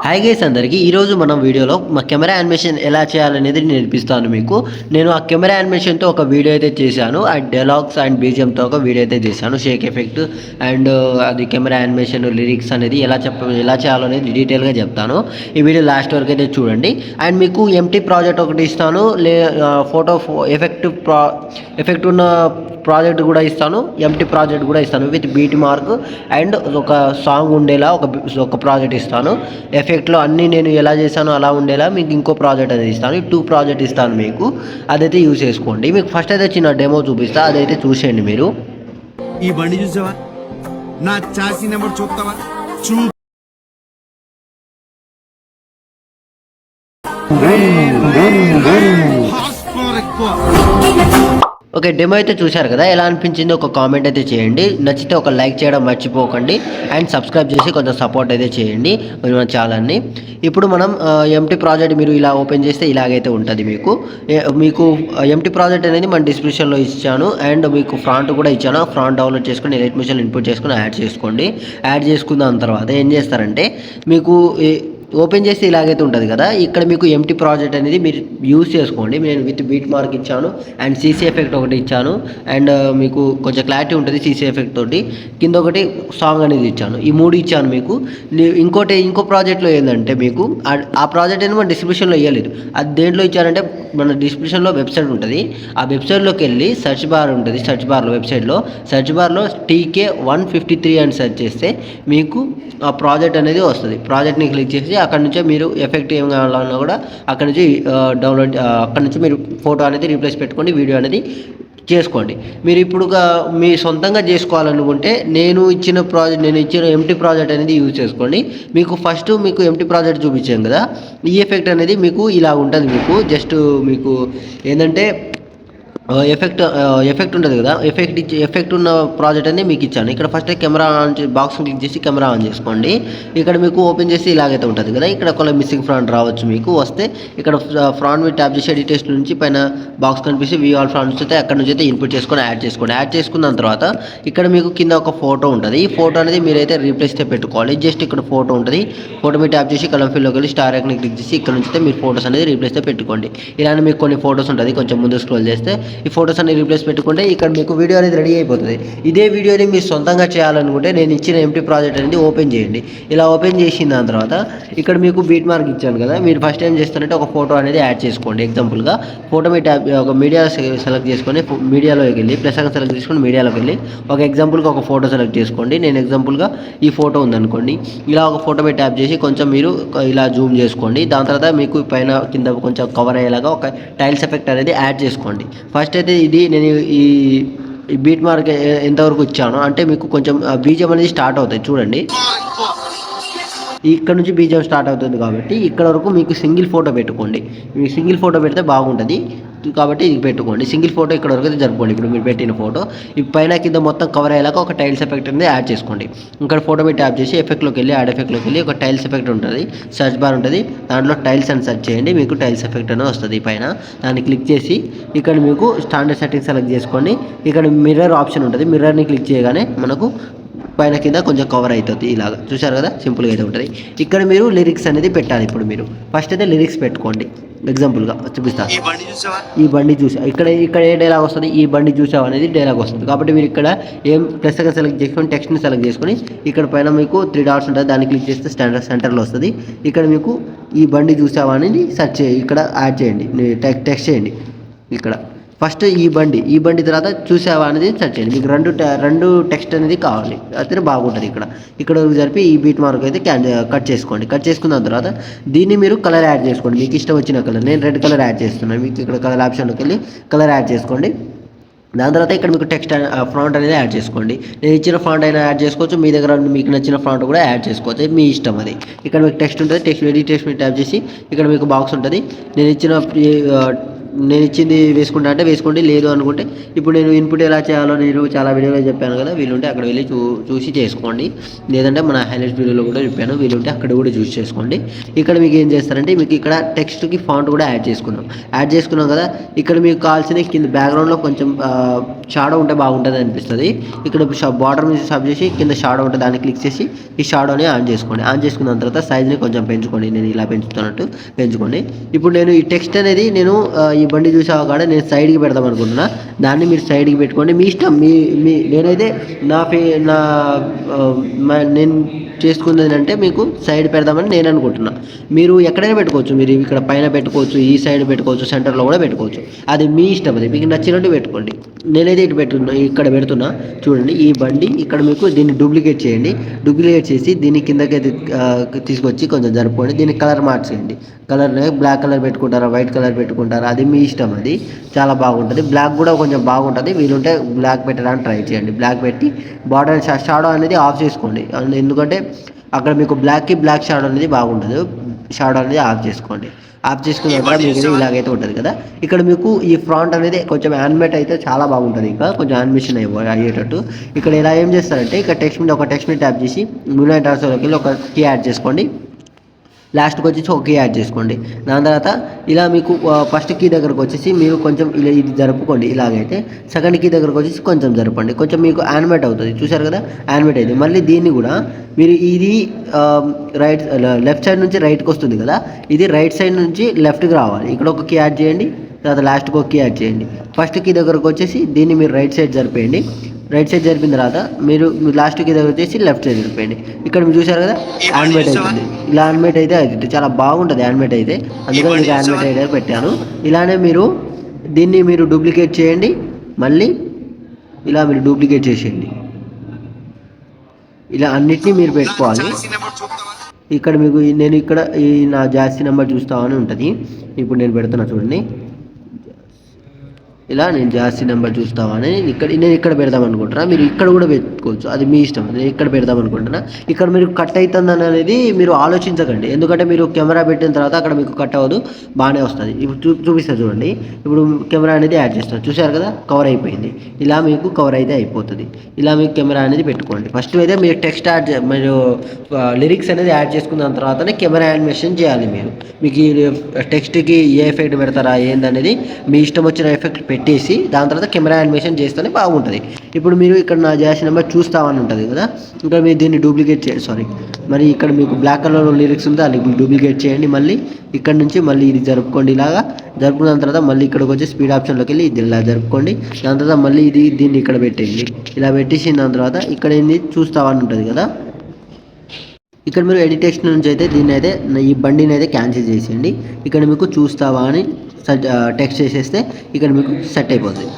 Hi guys అందరికీ ఈరోజు మనం వీడియోలో మా కెమెరా యానిమేషన్ ఎలా చేయాలనేది నేర్పిస్తాను మీకు. నేను ఆ కెమెరా యానిమేషన్తో ఒక వీడియో అయితే చేశాను. అండ్ డైలాగ్స్ అండ్ బీజిఎంతో ఒక వీడియో అయితే చేశాను. షేక్ ఎఫెక్ట్ అండ్ అది కెమెరా యానిమేషన్ లిరిక్స్ అనేది ఎలా చేయాలో అనేది డీటెయిల్గా చెప్తాను. ఈ వీడియో లాస్ట్ వరకు అయితే చూడండి. అండ్ మీకు ఎంటీ ప్రాజెక్ట్ ఒకటి ఇస్తాను, ఫోటో ఎఫెక్ట్ ఉన్న ప్రాజెక్ట్ కూడా ఇస్తాను, ఎంటీ ప్రాజెక్ట్ కూడా ఇస్తాను విత్ బీట్ మార్క్ అండ్ ఒక సాంగ్ ఉండేలా ఒక ప్రాజెక్ట్ ఇస్తాను. ఎఫెక్ట్లో అన్నీ నేను ఎలా చేశానో అలా ఉండేలా మీకు ఇంకో ప్రాజెక్ట్ అనేది ఇస్తాను. 2 ప్రాజెక్ట్ ఇస్తాను మీకు, అదైతే యూజ్ చేసుకోండి. మీకు ఫస్ట్ అయితే చిన్న డెమో చూపిస్తా, అదైతే చూసేయండి మీరు. ఈ బండి చూసావా, నా చాసీ నెంబర్ చూస్తావా, చూ ఎక్కువ. ఓకే, డెమో అయితే చూశారు కదా, ఎలా అనిపించింది ఒక కామెంట్ అయితే చేయండి. నచ్చితే ఒక లైక్ చేయడం మర్చిపోకండి అండ్ సబ్స్క్రైబ్ చేసి కొంచెం సపోర్ట్ అయితే చేయండి మన ఛానల్ని. ఇప్పుడు మనం ఎంటీ ప్రాజెక్ట్ మీరు ఇలా ఓపెన్ చేస్తే ఇలాగైతే ఉంటుంది మీకు ఎంటీ ప్రాజెక్ట్ అనేది మన డిస్క్రిప్షన్లో ఇచ్చాను అండ్ మీకు ఫ్రాంట్ కూడా ఇచ్చాను. ఫ్రాంట్ డౌన్లోడ్ చేసుకొని ఎడిట్ మిషన్ ఇన్పుట్ చేసుకొని యాడ్ చేసుకోండి. యాడ్ చేసుకున్న తర్వాత ఏం చేస్తారంటే మీకు ఓపెన్ చేస్తే ఇలాగైతే ఉంటుంది కదా, ఇక్కడ మీకు ఎంటీ ప్రాజెక్ట్ అనేది మీరు యూజ్ చేసుకోండి. నేను విత్ బీట్ మార్క్ ఇచ్చాను అండ్ సీసీ ఎఫెక్ట్ ఒకటి ఇచ్చాను అండ్ మీకు కొంచెం క్లారిటీ ఉంటుంది సీసీ ఎఫెక్ట్ తోటి. కింద ఒకటి సాంగ్ అనేది ఇచ్చాను, ఈ 3 ఇచ్చాను మీకు. ఇంకో ప్రాజెక్ట్లో ఏంటంటే మీకు ఆ ప్రాజెక్ట్ అనేది మన డిస్క్రిప్షన్లో ఇవ్వలేదు. అది దేంట్లో ఇచ్చారంటే మన డిస్క్రిప్షన్లో వెబ్సైట్ ఉంటుంది. ఆ వెబ్సైట్లోకి వెళ్ళి సెర్చ్ బార్ ఉంటుంది, సెర్చ్ బార్లో సెర్చ్ బార్లో TK153 అని సెర్చ్ చేస్తే మీకు ఆ ప్రాజెక్ట్ అనేది వస్తుంది. ప్రాజెక్ట్ని క్లిక్ చేసి అక్కడ నుంచే మీరు ఎఫెక్ట్ ఏం కావాలన్నా కూడా అక్కడ నుంచి డౌన్లోడ్, అక్కడ నుంచి మీరు ఫోటో అనేది రీప్లేస్ పెట్టుకోండి, వీడియో అనేది చేసుకోండి. మీరు ఇప్పుడుగా మీ సొంతంగా చేసుకోవాలనుకుంటే నేను ఇచ్చిన ఎంటీ ప్రాజెక్ట్ అనేది యూజ్ చేసుకోండి. మీకు ఎంటీ ప్రాజెక్ట్ చూపించాను కదా, ఈ ఎఫెక్ట్ అనేది మీకు ఇలా ఉంటుంది. మీకు జస్ట్ మీకు ఏంటంటే ఎఫెక్ట్ ఉంటుంది కదా, ఎఫెక్ట్ ఉన్న ప్రాజెక్ట్ అనేది మీకు ఇచ్చాను. ఇక్కడ first camera on box click చేసి కెమెరా ఆన్ చేసుకోండి. ఇక్కడ మీకు ఓపెన్ చేసి ఇలాగైతే ఉంటుంది కదా, ఇక్కడ ఒక మిస్సింగ్ ఫ్రాంట్ రావచ్చు. మీకు వస్తే ఇక్కడ ఫ్రాంట్ మీద ట్యాప్ చేసి ఎడిట్ నుంచి పైన బాక్స్ కనిపిస్తే వ్యూ ఆల్ ఫ్రాంట్స్ అయితే అక్కడ నుంచి అయితే ఇన్పుట్ చేసుకొని యాడ్ చేసుకున్న తర్వాత ఇక్కడ మీకు కింద ఒక ఫోటో ఉంటుంది. ఈ ఫోటో అనేది మీరైతే రీప్లేస్ పెట్టుకోవాలి. జస్ట్ ఇక్కడ ఫోటో ఉంటుంది, ఫోటో మీద ట్యాప్ చేసి కలర్ ఫిల్లోకి వెళ్ళి స్టార్ ఐకాన్ క్లిక్ చేసి ఇక్కడ నుంచి అయితే మీరు ఫోటోస్ అనేది రీప్లేస్ పెట్టుకోండి. ఇలానే మీకు కొన్ని ఫోటోస్ ఉంటుంది, కొంచెం ముందు స్క్రోల్ చేస్తే ఈ ఫోటోస్ అన్ని రీప్లేస్ పెట్టుకుంటే ఇక్కడ మీకు వీడియో అనేది రెడీ అయిపోతుంది. ఇదే వీడియోని మీరు సొంతంగా చేయాలనుకుంటే నేను ఇచ్చిన ఎంటీ ప్రాజెక్ట్ అనేది ఓపెన్ చేయండి. ఇలా ఓపెన్ చేసిన దాని తర్వాత ఇక్కడ మీకు బీట్ మార్క్ ఇచ్చాను కదా, మీరు ఫస్ట్ ఏం చేస్తారంటే ఒక ఫోటో అనేది యాడ్ చేసుకోండి. ఎగ్జాంపుల్గా ఫోటో మీ ట్యాబ్ ఒక మీడియా సెలెక్ట్ చేసుకొని మీడియాలోకి వెళ్ళి ప్లస్ అక్కడ సెలెక్ట్ చేసుకొని మీడియాలోకి వెళ్ళి ఒక ఎగ్జాంపుల్గా ఒక ఫోటో సెలెక్ట్ చేసుకోండి. నేను ఎగ్జాంపుల్గా ఈ ఫోటో ఉందనుకోండి, ఇలా ఒక ఫోటో మీద ట్యాప్ చేసి కొంచెం మీరు ఇలా జూమ్ చేసుకోండి. దాని తర్వాత మీకు పైన కింద కొంచెం కవర్ అయ్యేలాగా ఒక టైల్స్ ఎఫెక్ట్ అనేది యాడ్ చేసుకోండి. ఫస్ట్ అయితే నేను ఈ బీట్ మార్క్ ఎంతవరకు ఇచ్చాను అంటే మీకు కొంచెం బీజం అనేది స్టార్ట్ అవుతాయి చూడండి. ఇక్కడ నుంచి బీజం స్టార్ట్ అవుతుంది కాబట్టి ఇక్కడ వరకు మీకు సింగిల్ ఫోటో పెట్టుకోండి. మీకు సింగిల్ ఫోటో పెడితే బాగుంటుంది కాబట్టి ఇది పెట్టుకోండి. సింగిల్ ఫోటో ఇక్కడ వరకు అయితే జరుపుకోండి. ఇప్పుడు మీరు పెట్టిన ఫోటో ఈ పైన కింద మొత్తం కవర్ అయ్యేలాగా ఒక టైల్స్ ఎఫెక్ట్ అనేది యాడ్ చేసుకోండి. ఇక్కడ ఫోటో మీద ట్యాప్ చేసి ఎఫెక్ట్లోకి వెళ్ళి యాడ్ ఎఫెక్ట్లోకి వెళ్ళి ఒక టైల్స్ ఎఫెక్ట్ ఉంటుంది, సర్చ్ బార్ ఉంటుంది, దాంట్లో టైల్స్ అని సెర్చ్ చేయండి. మీకు టైల్స్ ఎఫెక్ట్ అనేది వస్తుంది. పైన దాన్ని క్లిక్ చేసి ఇక్కడ మీకు స్టాండర్డ్ సెట్టింగ్స్ సెలెక్ట్ చేసుకోండి. ఇక్కడ మిర్రర్ ఆప్షన్ ఉంటుంది, మిర్రర్ని క్లిక్ చేయగానే మనకు పైన కింద కొంచెం కవర్ అవుతుంది. ఇలాగ చూసారు కదా, సింపుల్గా అయితే ఉంటుంది. ఇక్కడ మీరు లిరిక్స్ అనేది పెట్టాలి. ఇప్పుడు మీరు ఫస్ట్ అయితే లిరిక్స్ పెట్టుకోండి. ఎగ్జాంపుల్గా చూపిస్తాను, ఈ బండి చూసా, ఇక్కడ ఏ డైలాగ్ వస్తుంది, ఈ బండి చూసావు అనేది డైలాగ్ వస్తుంది. కాబట్టి మీరు ఇక్కడ ఏం ప్లస్గా సెలెక్ట్ చేసుకొని టెక్స్ట్ని సెలెక్ట్ చేసుకొని ఇక్కడ పైన మీకు 3 డాట్స్ ఉంటుంది, దాన్ని క్లిక్ చేస్తే సెంటర్లో వస్తుంది. ఇక్కడ మీకు ఈ బండి చూసావా అనేది సెర్చ్ చేయండి, ఇక్కడ యాడ్ చేయండి, టెక్స్ట్ చేయండి. ఇక్కడ ఫస్ట్ ఈ బండి తర్వాత చూసావా అనేది సెర్చ్ చేయండి. మీకు రెండు టెక్స్ట్ అనేది కావాలి, అయితే బాగుంటుంది. ఇక్కడ జరిపి ఈ బీట్ మార్క్ అయితే కట్ చేసుకున్న తర్వాత దీన్ని మీరు కలర్ యాడ్ చేసుకోండి. మీకు ఇష్టం వచ్చిన కలర్, నేను రెడ్ కలర్ యాడ్ చేస్తున్నాను. మీకు ఇక్కడ కలర్ ఆప్షన్లోకి వెళ్ళి కలర్ యాడ్ చేసుకోండి. దాని తర్వాత ఇక్కడ మీకు టెక్స్ట్ ఫ్రాంట్ అనేది యాడ్ చేసుకోండి. నేను ఇచ్చిన ఫ్రాంట్ అయినా యాడ్ చేసుకోవచ్చు, మీ దగ్గర మీకు నచ్చిన ఫ్రాంట్ కూడా యాడ్ చేసుకోవచ్చు, మీ ఇష్టం అది. ఇక్కడ మీకు టెక్స్ట్ ఉంటుంది, ఎడిట్ టెక్స్ట్ మీద ట్యాప్ చేసి ఇక్కడ మీకు బాక్స్ ఉంటుంది. నేను ఇచ్చిన నేను ఇచ్చింది వేసుకుంటా అంటే వేసుకోండి, లేదు అనుకుంటే ఇప్పుడు నేను ఇన్పుట్ ఎలా చేయాలో నేను చాలా వీడియోలో చెప్పాను కదా, వీలుంటే అక్కడ వెళ్ళి చూసి చేసుకోండి. లేదంటే మన హైలైట్స్ వీడియోలో కూడా చెప్పాను, వీలుంటే అక్కడ కూడా చూసి చేసుకోండి. ఇక్కడ మీకు ఏం చేస్తారంటే మీకు ఇక్కడ టెక్స్ట్కి ఫాంట్ కూడా యాడ్ చేసుకున్నాం కదా. ఇక్కడ మీకు కావాల్సిన కింద బ్యాక్గ్రౌండ్లో కొంచెం షాడో ఉంటే బాగుంటుంది అనిపిస్తుంది. ఇక్కడ బార్డర్ మీద సబ్ చేసి కింద షాడో ఉంటే దాన్ని క్లిక్ చేసి ఈ షాడోని ఆన్ చేసుకోండి. ఆన్ చేసుకున్న తర్వాత సైజ్ని కొంచెం పెంచుకోండి, నేను ఇలా పెంచుతున్నట్టు పెంచుకోండి. ఇప్పుడు నేను ఈ టెక్స్ట్ అనేది నేను ఈ బండి చూసావా కాడ నేను సైడ్కి పెడదాం అనుకుంటున్నా, దాన్ని మీరు సైడ్కి పెట్టుకోండి, మీ ఇష్టం. నేనైతే నేను చేసుకున్నది అంటే మీకు సైడ్ పెడదామని నేను అనుకుంటున్నా. మీరు ఎక్కడైనా పెట్టుకోవచ్చు, మీరు ఇక్కడ పైన పెట్టుకోవచ్చు, ఈ సైడ్ పెట్టుకోవచ్చు, సెంటర్లో కూడా పెట్టుకోవచ్చు, అది మీ ఇష్టం, అది మీకు నచ్చినట్టు పెట్టుకోండి. నేనైతే ఇక్కడ పెడుతున్నా చూడండి. ఈ బండి ఇక్కడ మీకు దీన్ని డూప్లికేట్ చేయండి, డూప్లికేట్ చేసి దీన్ని కిందకి తీసుకొచ్చి కొంచెం జరుపుకోండి. దీన్ని కలర్ మార్చేయండి, కలర్ బ్లాక్ కలర్ పెట్టుకుంటారా, వైట్ కలర్ పెట్టుకుంటారా, అది మీ ఇష్టం, అది చాలా బాగుంటుంది. బ్లాక్ కూడా కొంచెం బాగుంటుంది, వీలుంటే బ్లాక్ పెట్టడానికి ట్రై చేయండి. బ్లాక్ పెట్టి బార్డర్ షాడో అనేది ఆఫ్ చేసుకోండి, ఎందుకంటే అక్కడ మీకు బ్లాక్కి బ్లాక్ షాడో అనేది బాగుంటుంది. షాడో అనేది ఆఫ్ చేసుకోండి. ఆఫ్ చేసుకున్న తర్వాత మీకు ఇలాగైతే ఉంటుంది కదా. ఇక్కడ మీకు ఈ ఫ్రంట్ అనేది కొంచెం యానిమేట్ అయితే చాలా బాగుంటుంది, ఇంకా కొంచెం యానిమేషన్ అయ్యేటట్టు. ఇక్కడ ఇలా ఏం చేస్తారంటే ఇక్కడ టెక్స్ట్ మీద ఒక టెక్స్ట్ మీద ట్యాప్ చేసి యూనైట్ ట్రాన్స్ఫర్లోకి వెళ్ళి ఒక కీ యాడ్ చేసుకోండి. లాస్ట్కి వచ్చేసి ఒక కీ యాడ్ చేసుకోండి. దాని తర్వాత ఇలా మీకు ఫస్ట్ కీ దగ్గరకు వచ్చేసి మీరు కొంచెం ఇలా ఇది జరుపుకోండి. ఇలాగైతే సెకండ్ కీ దగ్గరకు వచ్చేసి కొంచెం జరపండి, కొంచెం మీకు యానిమేట్ అవుతుంది. చూసారు కదా, యానిమేట్ అయింది. మళ్ళీ దీన్ని కూడా మీరు ఇది లెఫ్ట్ సైడ్ నుంచి రైట్కి వస్తుంది కదా, ఇది రైట్ సైడ్ నుంచి లెఫ్ట్కి రావాలి. ఇక్కడ ఒక కీ యాడ్ చేయండి, తర్వాత లాస్ట్కి ఒక కీ యాడ్ చేయండి. ఫస్ట్ కీ దగ్గరకు వచ్చేసి దీన్ని మీరు రైట్ సైడ్ జరిపేయండి. రైట్ సైడ్ జరిపిన తర్వాత మీరు లాస్ట్ కీ దగ్గర వచ్చేసి లెఫ్ట్ సైడ్ జరిపేయండి. ఇక్కడ మీరు చూసారు కదా, యానిమేట్ అవుతుంది. ఇలా యానిమేట్ అయితే అవుతుంది, చాలా బాగుంటుంది యానిమేట్ అయితే, అందుకని మీకు యానిమేట్ అయితే పెట్టాను. ఇలానే మీరు దీన్ని మీరు డూప్లికేట్ చేయండి, మళ్ళీ ఇలా మీరు డూప్లికేట్ చేసేయండి. ఇలా అన్నిటినీ మీరు పెట్టుకోవాలి. ఇక్కడ మీకు నేను ఇక్కడ ఈ నా జాస్తి నెంబర్ చూస్తామని ఉంటుంది. ఇప్పుడు నేను పెడుతున్నా చూడండి, ఇలా నేను జాస్తి నెంబర్ చూస్తామని నేను ఇక్కడ పెడదాం అనుకుంటున్నా, మీరు ఇక్కడ కూడా పెట్టుకోవచ్చు, అది మీ ఇష్టం. నేను ఇక్కడ పెడదాం అనుకుంటున్నా. ఇక్కడ మీరు కట్ అవుతుందని అనేది మీరు ఆలోచించకండి, ఎందుకంటే మీరు కెమెరా పెట్టిన తర్వాత అక్కడ మీకు కట్ అవ్వదు, బాగానే వస్తుంది. ఇప్పుడు చూపిస్తా చూడండి. ఇప్పుడు కెమెరా అనేది యాడ్ చేస్తాను, చూసారు కదా, కవర్ అయిపోయింది. ఇలా మీకు కవర్ అయితే అయిపోతుంది. ఇలా మీకు కెమెరా అనేది పెట్టుకోండి. ఫస్ట్ అయితే మీరు టెక్స్ట్ మీరు లిరిక్స్ అనేది యాడ్ చేసుకున్న తర్వాతనే కెమెరా యానిమేషన్ చేయాలి. మీకు ఈ టెక్స్ట్కి ఏ ఎఫెక్ట్ పెడతారా ఏందనేది మీ ఇష్టం వచ్చిన ఎఫెక్ట్ పెట్టేసి దాని తర్వాత కెమెరా యానిమేషన్ చేస్తేనే బాగుంటుంది. ఇప్పుడు మీరు ఇక్కడ నా జాస్తి నెంబర్ చూస్తామని ఉంటుంది కదా, ఇక్కడ మీరు దీన్ని డూప్లికేట్ చేయండి. మరి ఇక్కడ మీకు బ్లాక్ కలర్లో లిరిక్స్ ఉంటే అది డూప్లికేట్ చేయండి. మళ్ళీ ఇక్కడ నుంచి మళ్ళీ ఇది జరుపుకోండి. ఇలాగా జరుపుకున్న తర్వాత మళ్ళీ ఇక్కడికి వచ్చి స్పీడ్ ఆప్షన్లోకి వెళ్ళి ఇది ఇలా జరుపుకోండి. దాని తర్వాత మళ్ళీ దీన్ని ఇక్కడ పెట్టేయండి. ఇలా పెట్టేసిన దాని తర్వాత ఇక్కడ ఏంది చూస్తామని ఉంటుంది కదా, ఇక్కడ మీరు ఎడిటేషన్ నుంచి అయితే దీన్ని అయితే ఈ బండిని అయితే క్యాన్సిల్ చేసేయండి. ఇక్కడ మీకు చూస్తావా అని టెక్స్ట్ చేసేస్తే ఇక్కడ మీకు సెట్ అయిపోతుంది.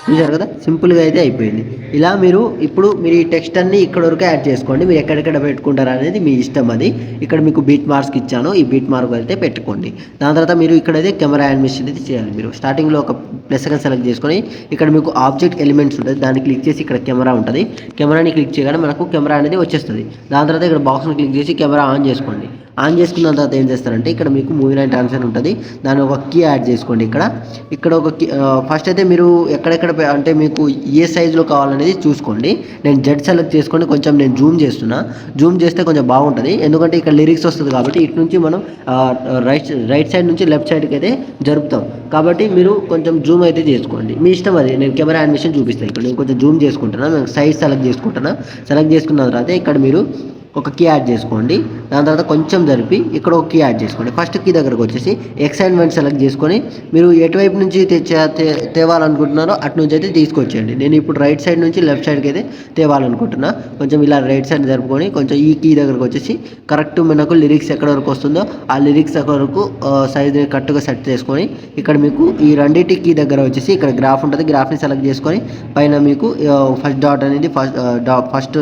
చూసారు కదా, సింపుల్గా అయితే అయిపోయింది. ఇలా మీరు ఈ టెక్స్ట్ అన్ని ఇక్కడ వరకు యాడ్ చేసుకోండి. మీరు ఎక్కడెక్కడ పెట్టుకుంటారు అనేది మీ ఇష్టం. అది ఇక్కడ మీకు బీట్ మార్క్స్ ఇచ్చాను, ఈ బీట్ మార్క్ అయితే పెట్టుకోండి. దాని తర్వాత మీరు ఇక్కడైతే కెమెరా యానిమేషన్ అయితే చేయాలి. మీరు స్టార్టింగ్లో ఒక ప్లస్ సెకండ్ సెలెక్ట్ చేసుకొని ఇక్కడ మీకు ఆబ్జెక్ట్ ఎలిమెంట్స్ ఉంటుంది, దాన్ని క్లిక్ చేసి ఇక్కడ కెమెరా ఉంటుంది. కెమెరాని క్లిక్ చేయగానే మనకు కెమెరా అనేది వచ్చేస్తుంది. దాని తర్వాత ఇక్కడ బాక్స్ని క్లిక్ చేసి కెమెరా ఆన్ చేసుకోండి. ఆన్ చేసుకున్న తర్వాత ఏం చేస్తారంటే ఇక్కడ మీకు మూవీ నైట్ ట్రాన్స్ఫర్ ఉంటుంది, దాన్ని ఒక కీ యాడ్ చేసుకోండి. ఇక్కడ ఒక కీ ఫస్ట్ అయితే మీరు ఎక్కడెక్కడ అంటే మీకు ఏ సైజులో కావాలనేది చూసుకోండి. నేను జెడ్ సెలెక్ట్ చేసుకొని కొంచెం నేను జూమ్ చేస్తే కొంచెం బాగుంటుంది, ఎందుకంటే ఇక్కడ లిరిక్స్ వస్తుంది కాబట్టి ఇటు నుంచి మనం రైట్ సైడ్ నుంచి లెఫ్ట్ సైడ్కి అయితే జరుపుతాం కాబట్టి మీరు కొంచెం జూమ్ అయితే చేసుకోండి, మీ ఇష్టం. అది నేను కెమెరా యానిమేషన్ చూపిస్తాను. ఇక్కడ నేను కొంచెం జూమ్ చేసుకుంటున్నాను, నేను సైజ్ సెలెక్ట్ చేసుకున్న తర్వాత ఇక్కడ మీరు ఒక కీ యాడ్ చేసుకోండి. దాని తర్వాత కొంచెం జరిపి ఇక్కడ ఒక కీ యాడ్ చేసుకోండి. ఫస్ట్ కీ దగ్గరకు వచ్చేసి ఎక్స్ అండ్ వన్ సెలెక్ట్ చేసుకొని మీరు ఎటువైపు నుంచి తేవాలనుకుంటున్నారో అటు నుంచి అయితే తీసుకొచ్చేయండి. నేను ఇప్పుడు రైట్ సైడ్ నుంచి లెఫ్ట్ సైడ్కి అయితే తేవాలనుకుంటున్నా. కొంచెం ఇలా రైట్ సైడ్ జరుపుకొని కొంచెం ఈ కీ దగ్గరకు వచ్చేసి కరెక్ట్ మనకు లిరిక్స్ ఎక్కడ వరకు వస్తుందో ఆ లిరిక్స్ వరకు సైజ్ కరెక్ట్గా సెట్ చేసుకొని ఇక్కడ మీకు ఈ రెండింటి కీ దగ్గర వచ్చేసి ఇక్కడ గ్రాఫ్ ఉంటుంది, గ్రాఫ్ని సెలెక్ట్ చేసుకొని పైన మీకు ఫస్ట్ డాట్ అనేది ఫస్ట్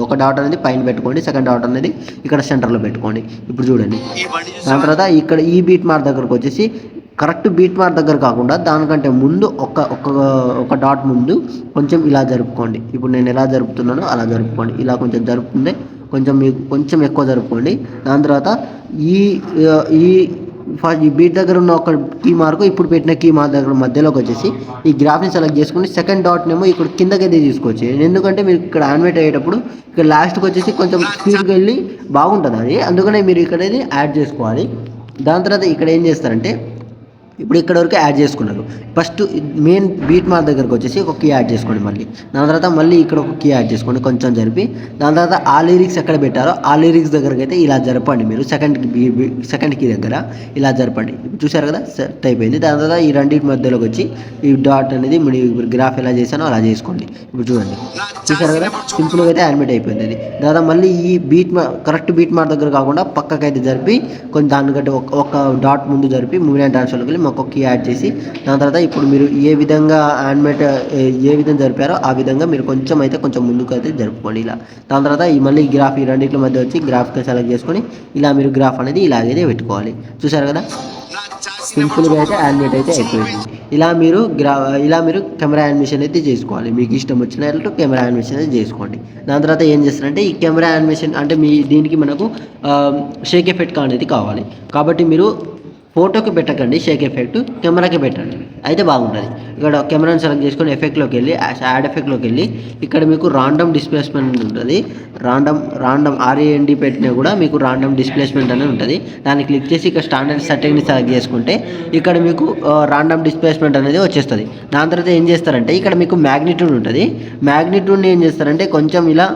ఒక డాట్ అనేది పైన పెట్టుకోండి, సెకండ్ డాట్ అనేది ఇక్కడ సెంటర్లో పెట్టుకోండి. ఇప్పుడు చూడండి. దాని తర్వాత ఇక్కడ ఈ బీట్ మార్క్ దగ్గరకు వచ్చేసి కరెక్ట్ బీట్ మార్క్ దగ్గర కాకుండా దానికంటే ముందు ఒక డాట్ ముందు కొంచెం ఇలా జరుపుకోండి. ఇప్పుడు నేను ఎలా జరుపుతున్నానో అలా జరుపుకోండి. ఇలా కొంచెం జరుపుకుంటే మీకు కొంచెం ఎక్కువ జరుపుకోండి. దాని తర్వాత ఈ ఫస్ట్ ఈ బీట్ దగ్గర ఉన్న ఒక కీ మార్క్ ఇప్పుడు పెట్టిన కీ మార్క్ దగ్గర మధ్యలోకి వచ్చేసి ఈ గ్రాఫ్ని సెలెక్ట్ చేసుకుని సెకండ్ డాట్నేమో ఇక్కడ కిందకైతే తీసుకోవచ్చు. ఎందుకంటే మీరు ఇక్కడ యానిమేట్ అయ్యేటప్పుడు ఇక్కడ లాస్ట్కి వచ్చేసి కొంచెం స్పీడ్కి వెళ్ళి బాగుంటుంది అది, అందుకనే మీరు ఇక్కడ యాడ్ చేసుకోవాలి. దాని తర్వాత ఇక్కడ ఏం చేస్తారంటే ఇప్పుడు ఇక్కడ వరకు యాడ్ చేసుకున్నారు. ఫస్ట్ మెయిన్ బీట్ మార్క్ దగ్గరకు వచ్చేసి ఒక కీ యాడ్ చేసుకోండి. దాని తర్వాత మళ్ళీ ఇక్కడ ఒక కీ యాడ్ చేసుకోండి కొంచెం జరిపి. దాని తర్వాత ఆ లిరిక్స్ ఎక్కడ పెట్టారో ఆ లిరిక్స్ దగ్గరకు అయితే ఇలా జరపండి. మీరు సెకండ్ కీ దగ్గర ఇలా జరపండి. ఇప్పుడు చూసారు కదా, సెట్ అయిపోయింది. దాని తర్వాత ఈ రెండింటి మధ్యలోకి వచ్చి ఈ డాట్ అనేది మీరు గ్రాఫ్ ఎలా చేశానో అలా చేసుకోండి. ఇప్పుడు చూడండి, చూసారు కదా, సింపుల్గా అయితే యానిమేట్ అయిపోయింది అది. దాని మళ్ళీ ఈ కరెక్ట్ బీట్ మార్క్ దగ్గర కాకుండా పక్కకైతే జరిపి కొంచెం దానికంటే ఒక డాట్ ముందు జరిపి మూవ్ ట్రాన్స్ఫర్లోకి వెళ్ళి ఒక కీ యాడ్ చేసి దాని తర్వాత ఇప్పుడు మీరు ఏ విధంగా యానిమేట్ ఏ విధంగా జరిపారో ఆ విధంగా మీరు కొంచెం ముందుకు అయితే జరుపుకోండి ఇలా. దాని తర్వాత ఈ మళ్ళీ గ్రాఫ్ ఈ రెండింటి మధ్య వచ్చి గ్రాఫ్కి సెలెక్ట్ చేసుకొని ఇలా మీరు గ్రాఫ్ అనేది ఇలాగైతే పెట్టుకోవాలి. చూసారు కదా, సింపుల్గా అయితే యానిమేట్ అయితే అయిపోయింది. ఇలా మీరు కెమెరా యానిమేషన్ అయితే చేసుకోవాలి. మీకు ఇష్టం వచ్చినట్టు కెమెరా యానిమేషన్ అయితే చేసుకోండి. దాని తర్వాత ఏం చేస్తారంటే ఈ కెమెరా యానిమేషన్ అంటే దీనికి మనకు షేక్ ఎఫెక్ట్ అనేది కావాలి. కాబట్టి మీరు ఫోటోకి పెట్టకండి షేక్ ఎఫెక్ట్, కెమెరాకి పెట్టండి అయితే బాగుంటుంది. ఇక్కడ కెమెరాని సెలెక్ట్ చేసుకొని ఎఫెక్ట్లోకి వెళ్ళి యాడ్ ఎఫెక్ట్లోకి వెళ్ళి ఇక్కడ మీకు రాండమ్ డిస్ప్లేస్మెంట్ ఉంటుంది. రాండమ్ RAND పెట్టినా కూడా మీకు రాండమ్ డిస్ప్లేస్మెంట్ అనేది ఉంటుంది. దాన్ని క్లిక్ చేసి ఇక్కడ స్టాండర్డ్ సెట్టింగ్ని సెలెక్ట్ చేసుకుంటే ఇక్కడ మీకు రాండమ్ డిస్ప్లేస్మెంట్ అనేది వచ్చేస్తుంది. దాని తర్వాత ఏం చేస్తారంటే ఇక్కడ మీకు మ్యాగ్నిట్యూడ్ ఉంటుంది. మ్యాగ్నిట్యూడ్ని ఏం చేస్తారంటే కొంచెం ఇలా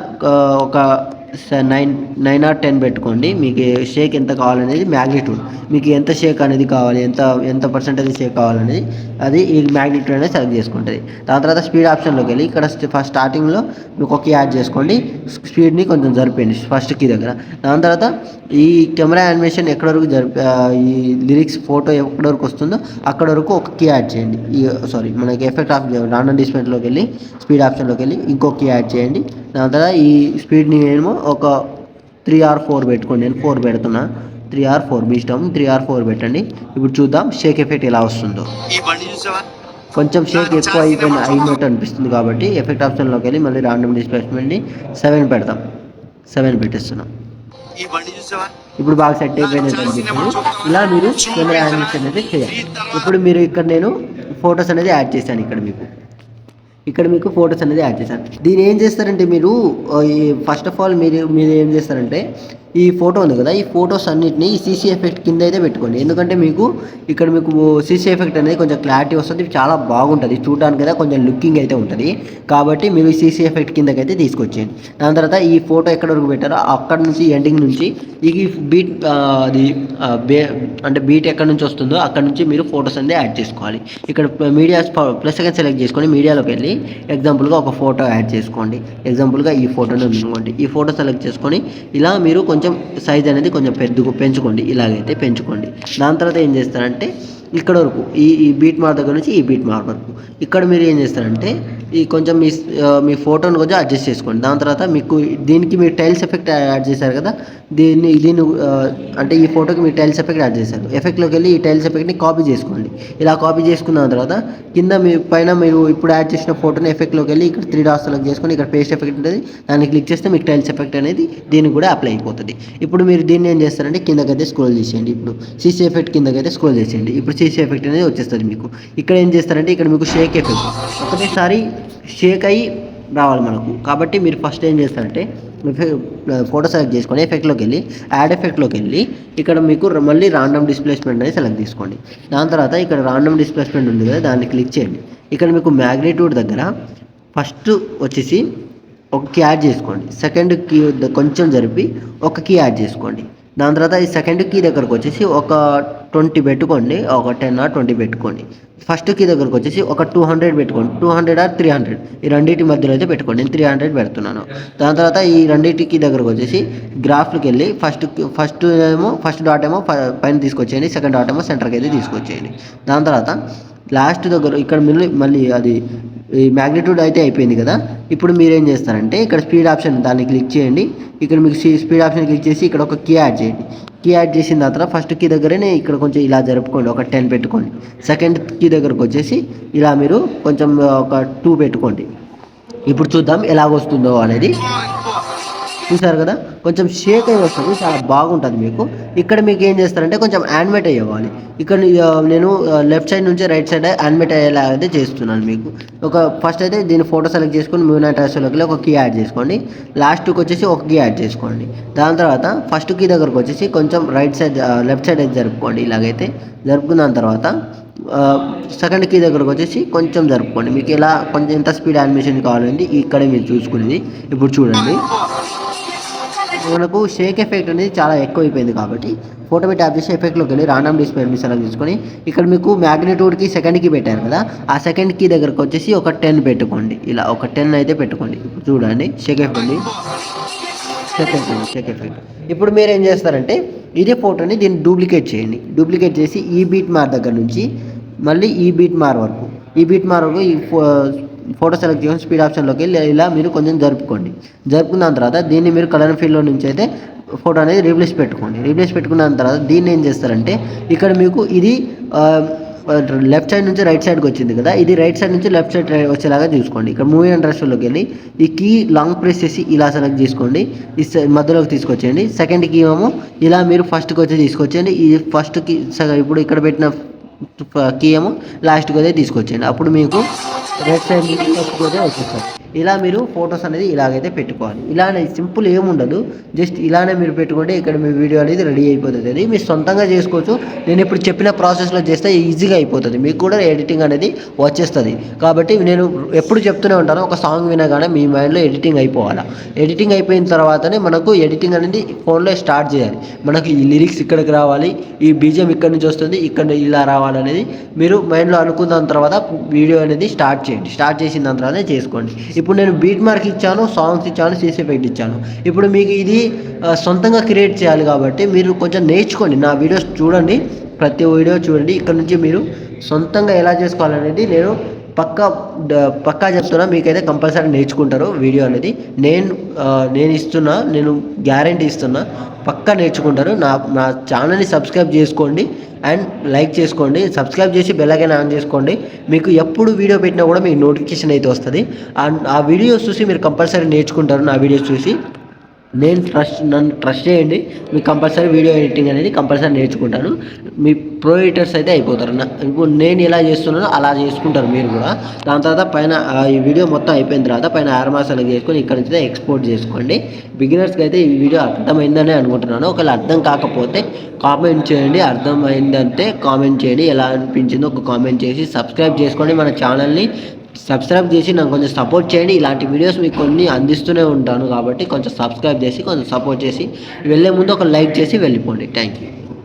ఒక 9 or 10 పెట్టుకోండి. మీకు షేక్ ఎంత కావాలనేది మ్యాగ్నిట్యూడ్, మీకు ఎంత షేక్ అనేది కావాలి, ఎంత పర్సెంటేజ్ షేక్ కావాలనేది అది ఈ మ్యాగ్నిట్యూడ్ అనేది సెలెక్ట్ చేసుకుంటుంది. దాని తర్వాత స్పీడ్ ఆప్షన్లోకి వెళ్ళి ఇక్కడ ఫస్ట్ స్టార్టింగ్లో మీకు ఒక కీ యాడ్ చేసుకోండి. స్పీడ్ని కొంచెం జరిపేయండి ఫస్ట్ కీ దగ్గర. దాని తర్వాత ఈ కెమెరా యానిమేషన్ ఎక్కడ వరకు ఈ లిరిక్స్ ఫోటో ఎక్కడ వరకు వస్తుందో అక్కడ వరకు ఒక కీ యాడ్ చేయండి. మనకి ఎఫెక్ట్ ఆఫ్ రాండమ్ డిస్ప్లేలోకి వెళ్ళి స్పీడ్ ఆప్షన్లోకి వెళ్ళి ఇంకో కీ యాడ్ చేయండి. దాని తర్వాత ఈ స్పీడ్ని ఏమో ఒక 3 or 4 పెట్టుకోండి. నేను 4 పెడుతున్నా. 3 or 4 మీ ఇష్టం, 3 or 4 పెట్టండి. ఇప్పుడు చూద్దాం షేక్ ఎఫెక్ట్ ఎలా వస్తుందో. కొంచెం షేక్ ఎక్కువ అయినట్టు అనిపిస్తుంది కాబట్టి ఎఫెక్ట్ ఆప్షన్లోకి వెళ్ళి మళ్ళీ రాండమ్ డిస్ప్లేస్మెంట్ని 7 పెడతాం. 7 పెట్టేస్తున్నాం. ఇప్పుడు బాగా సెట్ అయిపోయినట్టు అనిపిస్తుంది. ఇలా మీరు కెమెరా యానిమేషన్ అనేది చేయాలి. ఇప్పుడు మీరు ఇక్కడ నేను ఫొటోస్ అనేది యాడ్ చేశాను. ఇక్కడ మీకు ఫొటోస్ అనేది యాడ్ చేశాను. దీన్ని ఏం చేస్తారంటే మీరు ఫస్ట్ ఆఫ్ ఆల్ మీరు ఏం చేస్తారంటే ఈ ఫోటో ఉంది కదా, ఈ ఫొటోస్ అన్నిటిని ఈ CC ఎఫెక్ట్ కింద అయితే పెట్టుకోండి. ఎందుకంటే మీకు CC ఎఫెక్ట్ అనేది కొంచెం క్లారిటీ వస్తుంది, చాలా బాగుంటుంది చూడడానికి కదా, కొంచెం లుకింగ్ అయితే ఉంటుంది. కాబట్టి మీరు CC ఎఫెక్ట్ కిందకైతే తీసుకొచ్చేయండి. దాని తర్వాత ఈ ఫోటో ఎక్కడ వరకు పెట్టారో అక్కడ నుంచి ఎండింగ్ నుంచి ఈ బీట్ అంటే బీట్ ఎక్కడ నుంచి వస్తుందో అక్కడ నుంచి మీరు ఫొటోస్ అనేది యాడ్ చేసుకోవాలి. ఇక్కడ మీడియా ప్లస్ సెకండ్ సెలెక్ట్ చేసుకొని మీడియాలోకి వెళ్ళి ఎగ్జాంపుల్గా ఒక ఫోటో యాడ్ చేసుకోండి. ఎగ్జాంపుల్గా ఈ ఫోటోని ఉంచుకోండి. ఈ ఫోటో సెలెక్ట్ చేసుకొని ఇలా మీరు కొంచెం సైజ్ అనేది కొంచెం పెంచుకోండి. ఇలాగైతే పెంచుకోండి. దాని తర్వాత ఏం చేస్తారంటే ఇక్కడ వరకు ఈ బీట్ మార్క్ దగ్గర నుంచి ఈ బీట్ మార్క్ వరకు ఇక్కడ మీరు ఏం చేస్తారంటే ఈ కొంచెం మీ ఫోటోని కొంచెం అడ్జస్ట్ చేసుకోండి. దాని తర్వాత దీనికి మీరు టైల్స్ ఎఫెక్ట్ యాడ్ చేశారు కదా, దీన్ని అంటే ఈ ఫోటోకి మీరు టైల్స్ ఎఫెక్ట్ యాడ్ చేశారు. ఎఫెక్ట్లోకి వెళ్ళి ఈ టైల్స్ ఎఫెక్ట్ని కాపీ చేసుకోండి. ఇలా కాపీ చేసుకున్న తర్వాత కింద మీ పైన మీరు ఇప్పుడు యాడ్ చేసిన ఫోటోని ఎఫెక్ట్లోకి వెళ్ళి ఇక్కడ 3 dots సెలెక్ట్ చేసుకొని ఇక్కడ పేస్ట్ ఎఫెక్ట్ ఉంటుంది, దాన్ని క్లిక్ చేస్తే మీకు టైల్స్ ఎఫెక్ట్ అనేది దీనికి కూడా అప్లై అయిపోతుంది. ఇప్పుడు మీరు దీన్ని ఏం చేస్తారంటే కిందకైతే స్క్రోల్ చేసేయండి. ఇప్పుడు CC ఎఫెక్ట్ కిందకైతే స్క్రోల్ చేసేయండి. ఇప్పుడు CC ఎఫెక్ట్ అనేది వచ్చేస్తుంది మీకు. ఇక్కడ ఏం చేస్తారంటే ఇక్కడ మీకు షేక్ ఎఫెక్ట్ ఒకటేసారి షేక్ అయ్యి రావాలి మనకు. కాబట్టి మీరు ఫస్ట్ ఏం చేస్తారంటే ఫోటో సెలెక్ట్ చేసుకొని ఎఫెక్ట్లోకి వెళ్ళి యాడ్ ఎఫెక్ట్లోకి వెళ్ళి ఇక్కడ మీకు మళ్ళీ రాండమ్ డిస్ప్లేస్మెంట్ అనేది సెలెక్ట్ తీసుకోండి. దాని తర్వాత ఇక్కడ రాండమ్ డిస్ప్లేస్మెంట్ ఉంది కదా, దాన్ని క్లిక్ చేయండి. ఇక్కడ మీకు మ్యాగ్నిట్యూడ్ దగ్గర ఫస్ట్ వచ్చేసి ఒక కీ యాడ్ చేసుకోండి. సెకండ్ కీ కొంచెం జరిపి ఒక కీ యాడ్ చేసుకోండి. దాని తర్వాత ఈ సెకండ్ కీ దగ్గరకు వచ్చేసి ఒక 20 పెట్టుకోండి, ఒక 10 or 20 పెట్టుకోండి. ఫస్ట్ కీ దగ్గరకు వచ్చేసి ఒక 200 పెట్టుకోండి, 200 or 300 ఈ రెండింటి మధ్యలో అయితే పెట్టుకోండి. నేను 300 పెడుతున్నాను. దాని తర్వాత ఈ రెండింటికి దగ్గరకు వచ్చేసి గ్రాఫ్కి వెళ్ళి ఫస్ట్ డాట్ ఏమో పైన తీసుకొచ్చేయండి, సెకండ్ డాట్ ఏమో సెంటర్కి అయితే తీసుకొచ్చేయండి. దాని తర్వాత లాస్ట్ దగ్గర ఇక్కడ మళ్ళీ అది ఈ మ్యాగ్నిట్యూడ్ అయితే అయిపోయింది కదా. ఇప్పుడు మీరేం చేస్తారంటే ఇక్కడ స్పీడ్ ఆప్షన్ దాన్ని క్లిక్ చేయండి. ఇక్కడ మీకు స్పీడ్ ఆప్షన్ క్లిక్ చేసి ఇక్కడ ఒక కీ యాడ్ చేయండి. కీ యాడ్ చేసిన తర్వాత ఫస్ట్ కీ దగ్గరనే ఇక్కడ కొంచెం ఇలా జరుపుకోండి, ఒక 10 పెట్టుకోండి. సెకండ్ కీ దగ్గరకు వచ్చేసి ఇలా మీరు కొంచెం ఒక 2 పెట్టుకోండి. ఇప్పుడు చూద్దాం ఎలాగొస్తుందో అనేది. చూసారు కదా, కొంచెం షేక్ అయ్యి వస్తుంది, చాలా బాగుంటుంది మీకు. ఇక్కడ మీకు ఏం చేస్తారంటే కొంచెం యానిమేట్ అయ్యేవాలి. ఇక్కడ నేను లెఫ్ట్ సైడ్ నుంచి రైట్ సైడ్ యానిమేట్ అయ్యేలా అయితే చేస్తున్నాను మీకు. ఫస్ట్ అయితే దీన్ని ఫోటో సెలెక్ట్ చేసుకొని మూవ్ నైట్ ట్రాన్స్ఫర్లోకి ఒక కీ యాడ్ చేసుకోండి. లాస్ట్కి వచ్చేసి ఒక కీ యాడ్ చేసుకోండి. దాని తర్వాత ఫస్ట్ కీ దగ్గరకు వచ్చేసి కొంచెం రైట్ సైడ్ లెఫ్ట్ సైడ్ అయితే జరుపుకోండి. ఇలాగైతే జరుపుకున్న తర్వాత సెకండ్ కీ దగ్గరకు వచ్చేసి కొంచెం జరుపుకోండి. మీకు ఇలా కొంచెం ఎంత స్పీడ్ యానిమేషన్ కావాలండి ఇక్కడే మీరు చూసుకునేది. ఇప్పుడు చూడండి, మనకు షేక్ ఎఫెక్ట్ అనేది చాలా ఎక్కువ అయిపోయింది కాబట్టి ఫోటో మీద ట్యాప్ చేసి ఎఫెక్ట్లోకి వెళ్ళి రాండమ్ డిస్ప్లే మీ సెలెక్ట్ చేసుకొని ఇక్కడ మీకు మ్యాగ్నిట్యూడ్కి సెకండ్కి పెట్టారు కదా, ఆ సెకండ్ కీ దగ్గరకు వచ్చేసి ఒక 10 పెట్టుకోండి. ఇలా ఒక 10 అయితే పెట్టుకోండి. ఇప్పుడు చూడండి షేక్ ఎఫెక్ట్ షేక్ ఎఫెక్ట్. ఇప్పుడు మీరు ఏం చేస్తారంటే ఇదే ఫోటోని దీన్ని డూప్లికేట్ చేయండి. డూప్లికేట్ చేసి ఈ బీట్ మార్ దగ్గర నుంచి మళ్ళీ ఈ బీట్ మార్ వరకు ఈ ఫోటో సెలెక్ట్ చేసుకొని స్పీడ్ ఆప్షన్లోకి వెళ్ళి ఇలా మీరు కొంచెం జరుపుకోండి. జరుపుకున్న తర్వాత దీన్ని మీరు కలర్ ఫీల్డ్లో నుంచి అయితే ఫోటో అనేది రీప్లేస్ పెట్టుకోండి. రీప్లేస్ పెట్టుకున్న తర్వాత దీన్ని ఏం చేస్తారంటే ఇక్కడ మీకు ఇది లెఫ్ట్ సైడ్ నుంచి రైట్ సైడ్కి వచ్చింది కదా, ఇది రైట్ సైడ్ నుంచి లెఫ్ట్ సైడ్ వచ్చేలాగా చూసుకోండి. ఇక్కడ మూవీ అండ్ ట్రాన్స్ఫర్లోకి వెళ్ళి ఈ కీ లాంగ్ ప్రెస్ చేసి ఇలా సెలెక్ట్ చేసుకోండి. ఈ మధ్యలోకి తీసుకొచ్చేయండి. సెకండ్ కీ ఏమో ఇలా మీరు ఫస్ట్కి వచ్చి తీసుకొచ్చేయండి. ఈ ఫస్ట్కి ఇప్పుడు ఇక్కడ పెట్టిన కీ ఏమో లాస్ట్కి అయితే తీసుకొచ్చేయండి. అప్పుడు మీకు రైట్ సైడ్ నుంచి ఫస్ట్కి అయితే వచ్చేస్తారు. ఇలా మీరు ఫొటోస్ అనేది ఇలాగైతే పెట్టుకోవాలి. ఇలానే సింపుల్ ఏముండదు, జస్ట్ ఇలానే మీరు పెట్టుకుంటే ఇక్కడ మీ వీడియో అనేది రెడీ అయిపోతుంది. అది మీరు సొంతంగా చేసుకోవచ్చు. నేను ఇప్పుడు చెప్పిన ప్రాసెస్లో చేస్తే ఈజీగా అయిపోతుంది, మీకు కూడా ఎడిటింగ్ అనేది వచ్చేస్తుంది. కాబట్టి నేను ఎప్పుడు చెప్తూనే ఉంటాను, ఒక సాంగ్ వినగానే మీ మైండ్లో ఎడిటింగ్ అయిపోవాలి. ఎడిటింగ్ అయిపోయిన తర్వాతనే మనకు ఎడిటింగ్ అనేది ఫోన్లో స్టార్ట్ చేయాలి. మనకు ఈ లిరిక్స్ ఇక్కడికి రావాలి, ఈ బీజిఎం ఇక్కడ నుంచి వస్తుంది, ఇక్కడ ఇలా రావాలనేది మీరు మైండ్లో అనుకున్న తర్వాత వీడియో అనేది స్టార్ట్ చేయండి. స్టార్ట్ చేసిన దాని తర్వాత చేసుకోండి. ఇప్పుడు నేను బీట్ మార్క్ ఇచ్చాను, సాంగ్స్ ఇచ్చాను, సీసీ ఎఫెక్ట్ ఇచ్చాను. ఇప్పుడు మీకు ఇది సొంతంగా క్రియేట్ చేయాలి కాబట్టి మీరు కొంచెం నేర్చుకోండి. నా వీడియోస్ చూడండి, ప్రతి వీడియో చూడండి. ఇక్కడ నుంచి మీరు సొంతంగా ఎలా చేసుకోవాలనేది నేను పక్కా చెప్తున్నా. మీకైతే కంపల్సరీ నేర్చుకుంటారు వీడియో అనేది. నేను గ్యారంటీ ఇస్తున్నా, పక్కా నేర్చుకుంటారు. నా ఛానల్ని సబ్స్క్రైబ్ చేసుకోండి అండ్ లైక్ చేసుకోండి. సబ్స్క్రైబ్ చేసి బెల్ ఐకాన్ ఆన్ చేసుకోండి. మీకు ఎప్పుడు వీడియో పెట్టినా కూడా మీకు నోటిఫికేషన్ అయితే వస్తుంది. ఆ వీడియోస్ చూసి మీరు కంపల్సరీ నేర్చుకుంటారు. నా వీడియోస్ చూసి నన్ను ట్రస్ట్ చేయండి. మీకు కంపల్సరీ వీడియో ఎడిటింగ్ అనేది కంపల్సరీ నేర్చుకుంటాను. మీ ప్రో ఎడిటర్స్ అయితే అయిపోతారు. ఇప్పుడు నేను ఎలా చేస్తున్నానో అలా చేసుకుంటారు మీరు కూడా. దాని తర్వాత పైన ఈ వీడియో మొత్తం అయిపోయిన తర్వాత పైన ఆర్మా సెలెక్ట్ చేసుకొని ఇక్కడ నుంచి ఎక్స్పోర్ట్ చేసుకోండి. బిగినర్స్కి అయితే ఈ వీడియో అర్థమైందని అనుకుంటున్నాను. ఒకవేళ అర్థం కాకపోతే కామెంట్ చేయండి. అర్థమైందంటే కామెంట్ చేయండి. ఎలా అనిపించిందో ఒక కామెంట్ చేసి సబ్స్క్రైబ్ చేసుకోండి. మన ఛానల్ని సబ్స్క్రైబ్ చేసి నాకు కొంచెం సపోర్ట్ చేయండి. ఇలాంటి వీడియోస్ మీకు కొన్ని అందిస్తూనే ఉంటాను కాబట్టి కొంచెం సబ్స్క్రైబ్ చేసి కొంచెం సపోర్ట్ చేసి వెళ్ళే ముందు ఒక లైక్ చేసి వెళ్ళిపోండి. Thank you.